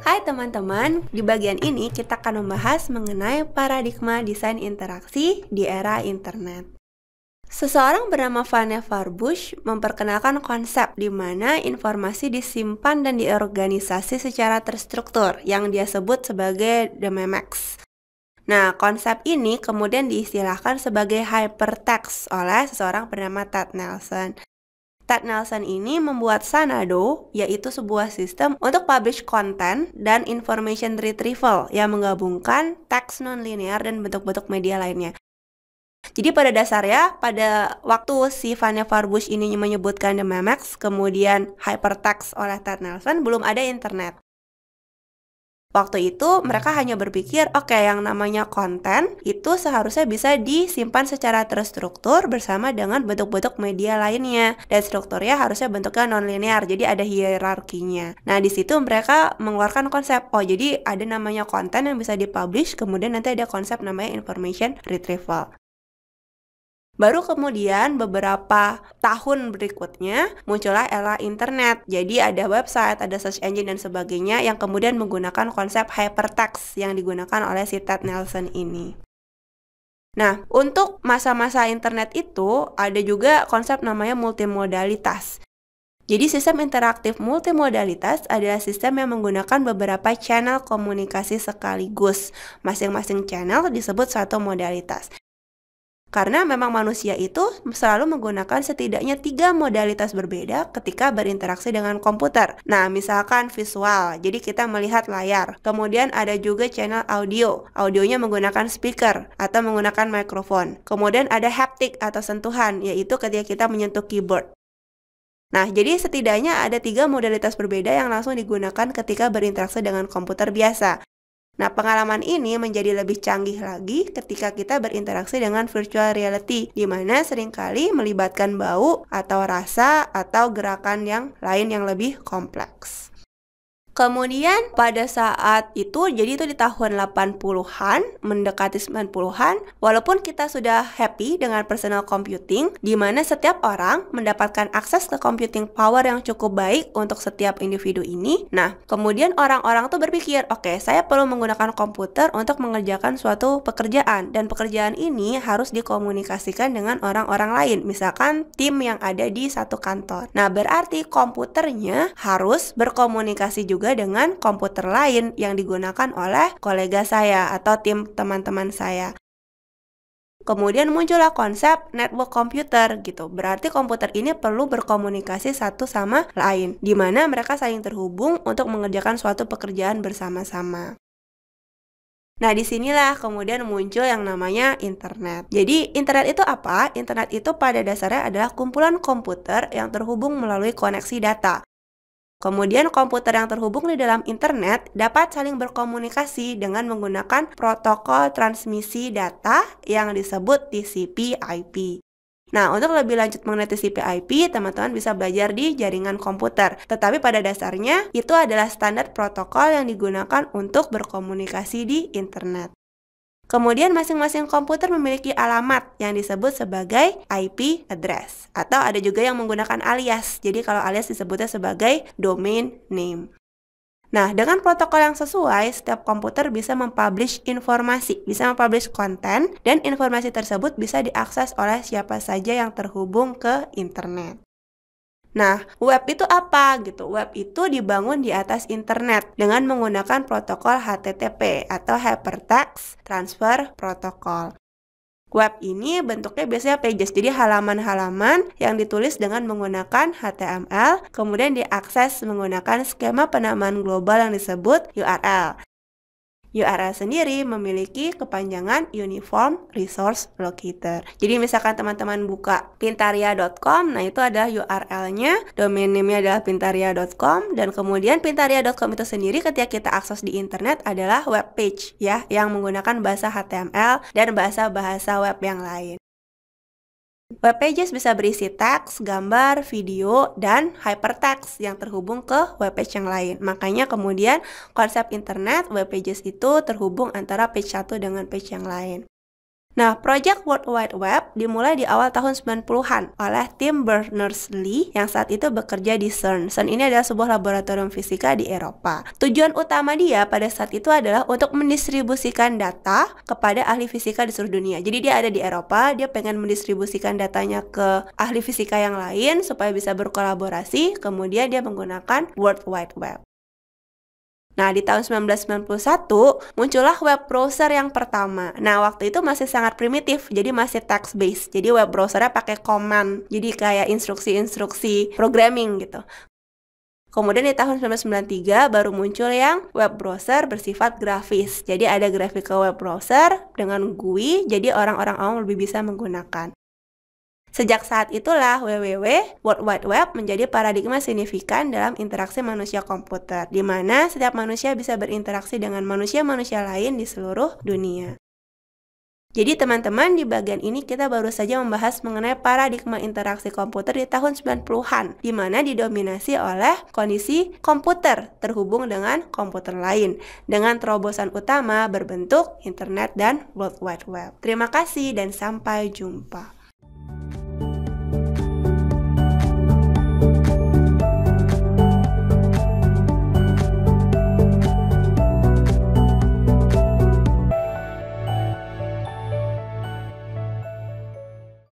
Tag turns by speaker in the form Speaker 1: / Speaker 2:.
Speaker 1: Hai teman-teman, di bagian ini kita akan membahas mengenai paradigma desain interaksi di era internet. Seseorang bernama Vannevar Bush memperkenalkan konsep di mana informasi disimpan dan diorganisasi secara terstruktur yang dia sebut sebagai the memex. Nah, konsep ini kemudian diistilahkan sebagai hypertext oleh seseorang bernama Ted Nelson. Ted Nelson ini membuat Sanado, yaitu sebuah sistem untuk publish content dan information retrieval yang menggabungkan teks non-linear dan bentuk-bentuk media lainnya. Jadi pada dasarnya, pada waktu si Vannevar Bush ini menyebutkan the memex, kemudian hypertext oleh Ted Nelson, belum ada internet. Waktu itu mereka hanya berpikir, oke, yang namanya konten itu seharusnya bisa disimpan secara terstruktur bersama dengan bentuk-bentuk media lainnya. Dan strukturnya harusnya bentuknya non-linear, jadi ada hierarkinya. Nah, di situ mereka mengeluarkan konsep, jadi ada namanya konten yang bisa dipublish, kemudian nanti ada konsep namanya information retrieval. Baru kemudian beberapa tahun berikutnya muncullah era internet. Jadi ada website, ada search engine dan sebagainya yang kemudian menggunakan konsep hypertext yang digunakan oleh si Ted Nelson ini. Nah, untuk masa-masa internet itu ada juga konsep namanya multimodalitas. Jadi sistem interaktif multimodalitas adalah sistem yang menggunakan beberapa channel komunikasi sekaligus. Masing-masing channel disebut suatu modalitas. Karena memang manusia itu selalu menggunakan setidaknya 3 modalitas berbeda ketika berinteraksi dengan komputer. Nah, misalkan visual, jadi kita melihat layar. Kemudian ada juga channel audio. Audionya menggunakan speaker atau menggunakan mikrofon. Kemudian ada haptik atau sentuhan, yaitu ketika kita menyentuh keyboard. Nah, jadi setidaknya ada 3 modalitas berbeda yang langsung digunakan ketika berinteraksi dengan komputer biasa. Nah, pengalaman ini menjadi lebih canggih lagi ketika kita berinteraksi dengan virtual reality, di mana seringkali melibatkan bau atau rasa atau gerakan yang lain yang lebih kompleks. Kemudian pada saat itu, jadi itu di tahun 80-an, mendekati 90-an, walaupun kita sudah happy dengan personal computing, di mana setiap orang mendapatkan akses ke computing power yang cukup baik untuk setiap individu ini. Nah, kemudian orang-orang tuh berpikir, oke, saya perlu menggunakan komputer untuk mengerjakan suatu pekerjaan, dan pekerjaan ini harus dikomunikasikan dengan orang-orang lain, misalkan tim yang ada di satu kantor. Nah, berarti komputernya harus berkomunikasi juga dengan komputer lain yang digunakan oleh kolega saya atau tim teman-teman saya. Kemudian muncullah konsep network komputer gitu. Berarti komputer ini perlu berkomunikasi satu sama lain, di mana mereka saling terhubung untuk mengerjakan suatu pekerjaan bersama-sama. Nah, disinilah kemudian muncul yang namanya internet. Jadi, internet itu apa? Internet itu pada dasarnya adalah kumpulan komputer yang terhubung melalui koneksi data. Kemudian komputer yang terhubung di dalam internet dapat saling berkomunikasi dengan menggunakan protokol transmisi data yang disebut TCP/IP. Nah, untuk lebih lanjut mengenai TCP/IP, teman-teman bisa belajar di jaringan komputer. Tetapi pada dasarnya, itu adalah standar protokol yang digunakan untuk berkomunikasi di internet. Kemudian masing-masing komputer memiliki alamat yang disebut sebagai IP address. Atau ada juga yang menggunakan alias. Jadi kalau alias disebutnya sebagai domain name. Nah, dengan protokol yang sesuai, setiap komputer bisa mempublish informasi, bisa mempublish konten, dan informasi tersebut bisa diakses oleh siapa saja yang terhubung ke internet. Nah, web itu apa gitu? Web itu dibangun di atas internet dengan menggunakan protokol HTTP atau Hypertext Transfer Protocol. Web ini bentuknya biasanya pages, jadi halaman-halaman yang ditulis dengan menggunakan HTML, kemudian diakses menggunakan skema penamaan global yang disebut URL. URL sendiri memiliki kepanjangan Uniform Resource Locator. Jadi misalkan teman-teman buka pintaria.com, nah itu adalah URL-nya, domain name-nya adalah pintaria.com, dan kemudian pintaria.com itu sendiri ketika kita akses di internet adalah web page ya, yang menggunakan bahasa HTML dan bahasa-bahasa web yang lain. Web pages bisa berisi teks, gambar, video, dan hypertext yang terhubung ke web page yang lain. Makanya kemudian konsep internet web pages itu terhubung antara page satu dengan page yang lain. Nah, Project World Wide Web dimulai di awal tahun 90-an oleh Tim Berners-Lee yang saat itu bekerja di CERN. CERN ini adalah sebuah laboratorium fisika di Eropa. Tujuan utama dia pada saat itu adalah untuk mendistribusikan data kepada ahli fisika di seluruh dunia. Jadi dia ada di Eropa, dia pengen mendistribusikan datanya ke ahli fisika yang lain supaya bisa berkolaborasi, kemudian dia menggunakan World Wide Web. Nah, di tahun 1991 muncullah web browser yang pertama. Nah, waktu itu masih sangat primitif, jadi masih text based. Jadi web browsernya pakai command, jadi kayak instruksi-instruksi programming gitu. Kemudian di tahun 1993 baru muncul yang web browser bersifat grafis. Jadi ada graphical web browser dengan GUI, jadi orang-orang awam lebih bisa menggunakan. Sejak saat itulah WWW, World Wide Web, menjadi paradigma signifikan dalam interaksi manusia-komputer, di mana setiap manusia bisa berinteraksi dengan manusia-manusia lain di seluruh dunia. Jadi teman-teman, di bagian ini kita baru saja membahas mengenai paradigma interaksi komputer di tahun 90-an, di mana didominasi oleh kondisi komputer terhubung dengan komputer lain, dengan terobosan utama berbentuk internet dan World Wide Web. Terima kasih dan sampai jumpa.